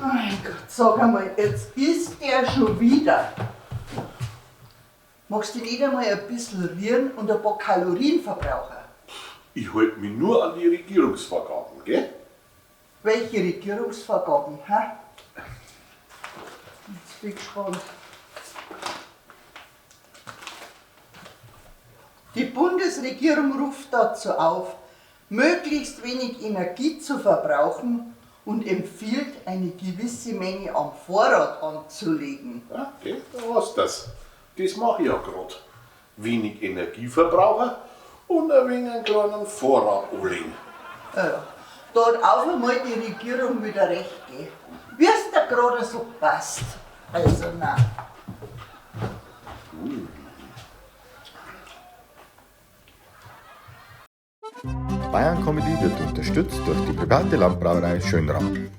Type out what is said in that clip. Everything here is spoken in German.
Mein Gott, sag einmal, jetzt ist der schon wieder. Magst du nicht einmal ein bisschen rühren und ein paar Kalorien verbrauchen? Ich halte mich nur an die Regierungsvorgaben, gell? Welche Regierungsvorgaben, hä? Jetzt bin ich gespannt. Die Bundesregierung ruft dazu auf, möglichst wenig Energie zu verbrauchen und empfiehlt, eine gewisse Menge am Vorrat anzulegen. Ja, okay, da hast du das. Das mache ich ja gerade. Wenig Energieverbraucher und ein wenig einen kleinen Vorrat anlegen. Ja, da hat auch einmal die Regierung wieder recht gegeben. Wie es da gerade so passt. Also nein. Bayern Comedy wird unterstützt durch die private Landbrauerei Schönraum.